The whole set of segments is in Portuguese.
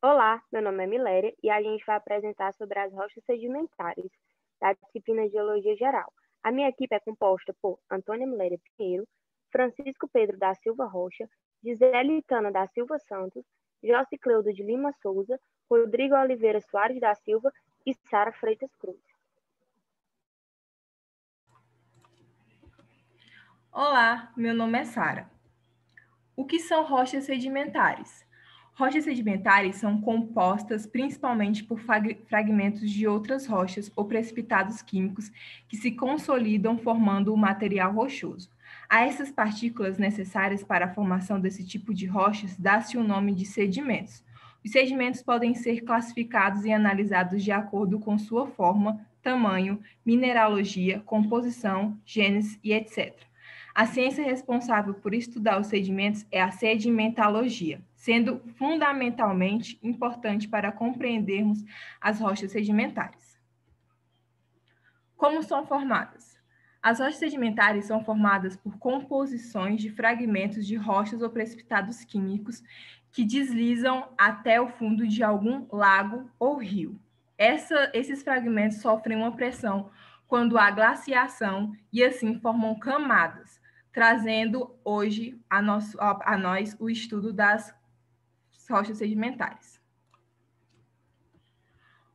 Olá, meu nome é Miléria e a gente vai apresentar sobre as rochas sedimentares da disciplina de Geologia Geral. A minha equipe é composta por Antônia Miléria Pinheiro, Francisco Pedro da Silva Rocha, Gisele Tana da Silva Santos, Josicleudo de Lima Souza, Rodrigo Oliveira Soares da Silva e Sara Freitas Cruz. Olá, meu nome é Sara. O que são rochas sedimentares? Rochas sedimentares são compostas principalmente por fragmentos de outras rochas ou precipitados químicos que se consolidam formando o material rochoso. A essas partículas necessárias para a formação desse tipo de rochas dá-se o nome de sedimentos. Os sedimentos podem ser classificados e analisados de acordo com sua forma, tamanho, mineralogia, composição, gênese e etc. A ciência responsável por estudar os sedimentos é a sedimentologia, sendo fundamentalmente importante para compreendermos as rochas sedimentares. Como são formadas? As rochas sedimentares são formadas por composições de fragmentos de rochas ou precipitados químicos que deslizam até o fundo de algum lago ou rio. Esses fragmentos sofrem uma pressão quando há glaciação e assim formam camadas, trazendo hoje a nós o estudo das rochas sedimentares.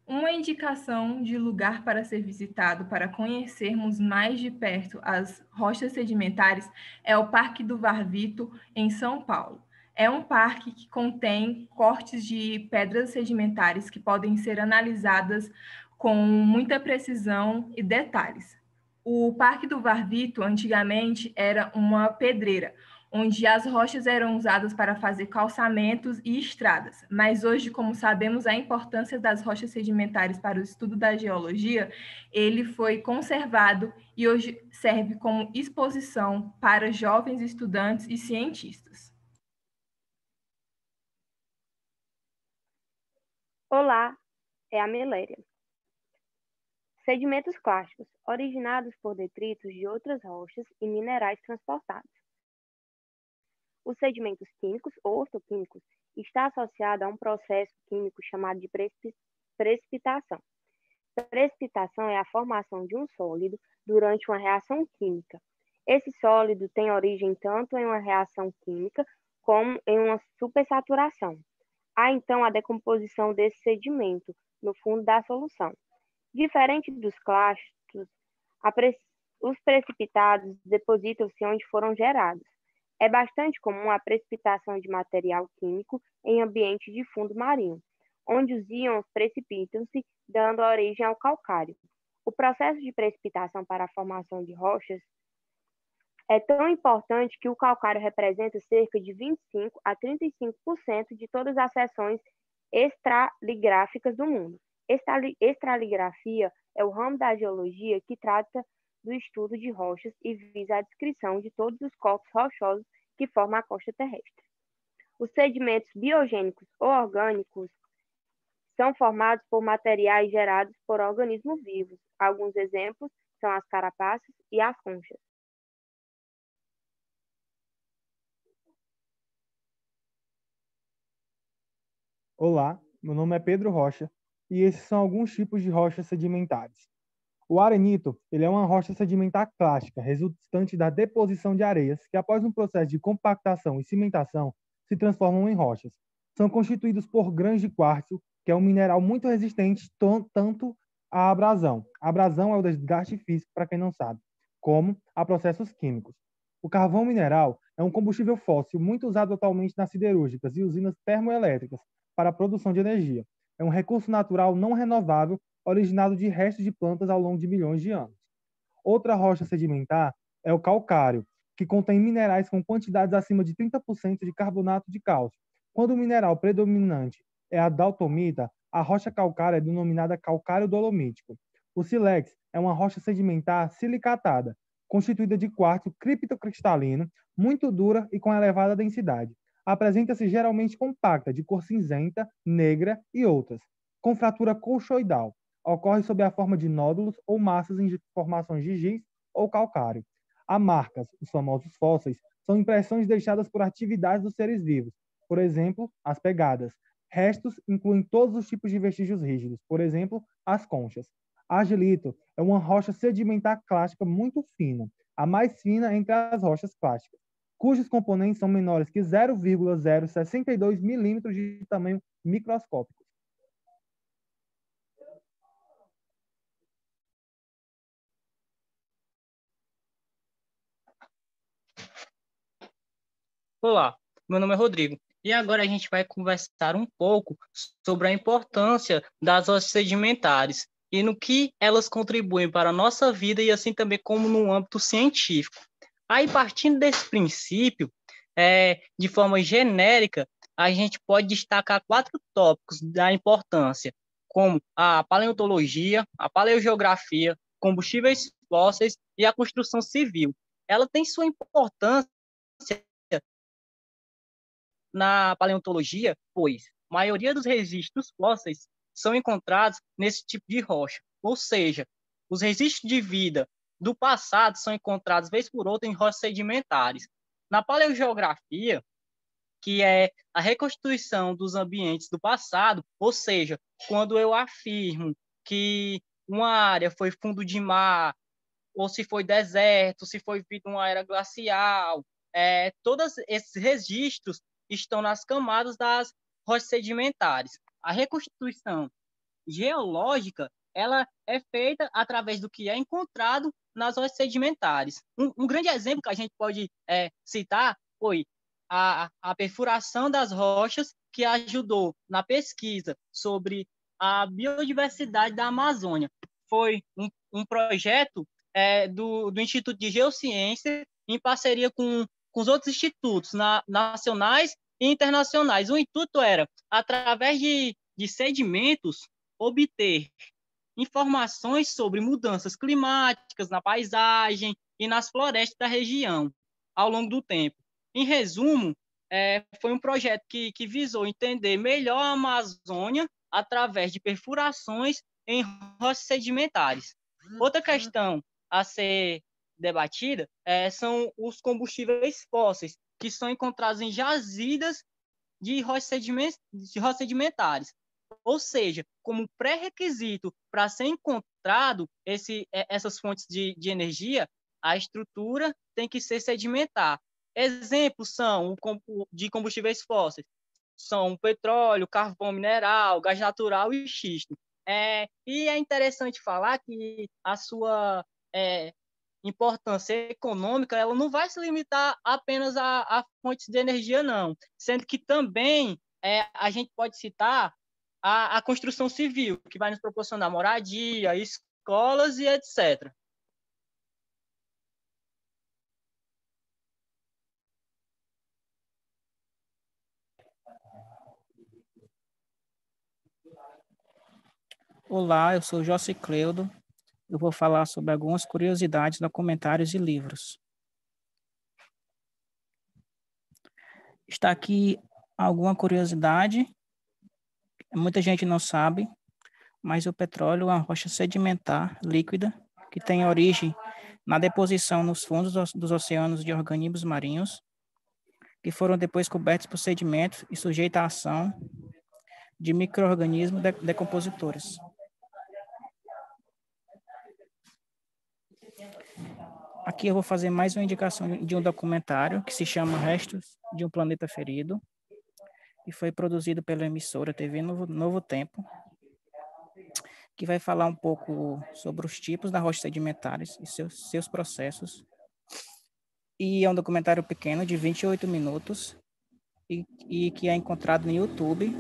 Uma indicação de lugar para ser visitado para conhecermos mais de perto as rochas sedimentares é o Parque do Varvito, em São Paulo. É um parque que contém cortes de pedras sedimentares que podem ser analisadas com muita precisão e detalhes. O Parque do Varvito, antigamente, era uma pedreira, onde as rochas eram usadas para fazer calçamentos e estradas. Mas hoje, como sabemos a importância das rochas sedimentares para o estudo da geologia, ele foi conservado e hoje serve como exposição para jovens estudantes e cientistas. Olá, é a Miléria. Sedimentos clássicos, originados por detritos de outras rochas e minerais transportados. Os sedimentos químicos ou ortoquímicos está associado a um processo químico chamado de precipitação. Precipitação é a formação de um sólido durante uma reação química. Esse sólido tem origem tanto em uma reação química como em uma supersaturação. Há então a decomposição desse sedimento no fundo da solução. Diferente dos clastos, os precipitados depositam-se onde foram gerados. É bastante comum a precipitação de material químico em ambiente de fundo marinho, onde os íons precipitam-se, dando origem ao calcário. O processo de precipitação para a formação de rochas é tão importante que o calcário representa cerca de 25 a 35% de todas as seções estratigráficas do mundo. Estratigrafia é o ramo da geologia que trata do estudo de rochas e visa a descrição de todos os corpos rochosos que formam a costa terrestre. Os sedimentos biogênicos ou orgânicos são formados por materiais gerados por organismos vivos. Alguns exemplos são as carapaças e as conchas. Olá, meu nome é Pedro Rocha e esses são alguns tipos de rochas sedimentares. O arenito, ele é uma rocha sedimentar clássica, resultante da deposição de areias, que após um processo de compactação e cimentação, se transformam em rochas. São constituídos por grãos de quartzo, que é um mineral muito resistente tanto à abrasão. A abrasão é o desgaste físico, para quem não sabe, como a processos químicos. O carvão mineral é um combustível fóssil muito usado atualmente nas siderúrgicas e usinas termoelétricas para a produção de energia. É um recurso natural não renovável originado de restos de plantas ao longo de milhões de anos. Outra rocha sedimentar é o calcário, que contém minerais com quantidades acima de 30% de carbonato de cálcio. Quando o mineral predominante é a daltomita, a rocha calcária é denominada calcário dolomítico. O sílex é uma rocha sedimentar silicatada, constituída de quartzo criptocristalino, muito dura e com elevada densidade. Apresenta-se geralmente compacta, de cor cinzenta, negra e outras, com fratura colchoidal. Ocorre sob a forma de nódulos ou massas em formações de giz ou calcário. Há marcas, os famosos fósseis, são impressões deixadas por atividades dos seres vivos, por exemplo, as pegadas, Restos incluem todos os tipos de vestígios rígidos, por exemplo, as conchas. Argilito é uma rocha sedimentar clástica muito fina, a mais fina entre as rochas clásticas, cujos componentes são menores que 0,062 milímetros de tamanho microscópico. Olá, meu nome é Rodrigo e agora a gente vai conversar um pouco sobre a importância das rochas sedimentares e no que elas contribuem para a nossa vida e assim também como no âmbito científico. Aí, partindo desse princípio, de forma genérica, a gente pode destacar 4 tópicos da importância, como a paleontologia, a paleogeografia, combustíveis fósseis e a construção civil. Ela tem sua importância na paleontologia, pois a maioria dos registros fósseis são encontrados nesse tipo de rocha, ou seja, os registros de vida do passado são encontrados vez por outra em rochas sedimentares. Na paleogeografia, que é a reconstituição dos ambientes do passado, ou seja, quando eu afirmo que uma área foi fundo de mar, ou se foi deserto, se foi vida uma era glacial, todos esses registros estão nas camadas das rochas sedimentares. A reconstituição geológica ela é feita através do que é encontrado nas rochas sedimentares. Um grande exemplo que a gente pode citar foi a perfuração das rochas, que ajudou na pesquisa sobre a biodiversidade da Amazônia. Foi um projeto do Instituto de Geociência, em parceria com os outros institutos nacionais e internacionais. O intuito era, através de sedimentos, obter informações sobre mudanças climáticas na paisagem e nas florestas da região ao longo do tempo. Em resumo, foi um projeto que visou entender melhor a Amazônia através de perfurações em rochas sedimentares. Outra questão a ser debatida são os combustíveis fósseis, que são encontrados em jazidas de rochas sedimentares. Ou seja, como pré-requisito para ser encontrado essas fontes de energia, a estrutura tem que ser sedimentar. Exemplos são de combustíveis fósseis, são petróleo, carvão mineral, gás natural e xisto. E é interessante falar que a sua importância econômica ela não vai se limitar apenas a fontes de energia, não. Sendo que também a gente pode citar a construção civil, que vai nos proporcionar moradia, escolas e etc. Olá, eu sou Jossi Cleudo. Eu vou falar sobre algumas curiosidades, documentários e livros. Está aqui alguma curiosidade. Muita gente não sabe, mas o petróleo é uma rocha sedimentar líquida que tem origem na deposição nos fundos dos oceanos de organismos marinhos, que foram depois cobertos por sedimentos e sujeitos à ação de micro-organismos decompositores. Aqui eu vou fazer mais uma indicação de um documentário que se chama Restos de um Planeta Ferido, e foi produzido pela emissora TV Novo Tempo, que vai falar um pouco sobre os tipos das rochas sedimentares e seus processos. E é um documentário pequeno, de 28 minutos, e que é encontrado no YouTube,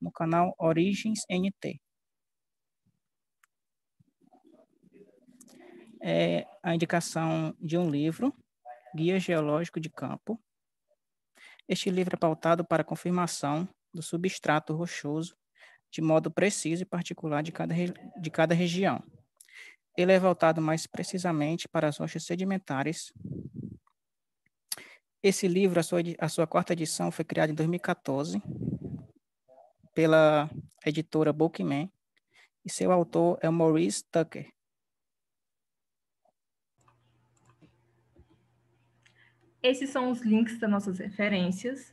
no canal Origens NT. É a indicação de um livro, Guia Geológico de Campo. Este livro é pautado para a confirmação do substrato rochoso de modo preciso e particular de cada região. Ele é voltado mais precisamente para as rochas sedimentares. Esse livro, a sua quarta edição, foi criada em 2014 pela editora Bookman, e seu autor é o Maurice Tucker. Esses são os links das nossas referências.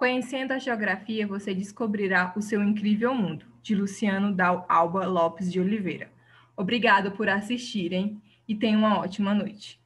Conhecendo a geografia, você descobrirá o seu incrível mundo, de Luciano Dal Alba Lopes de Oliveira. Obrigado por assistirem e tenham uma ótima noite.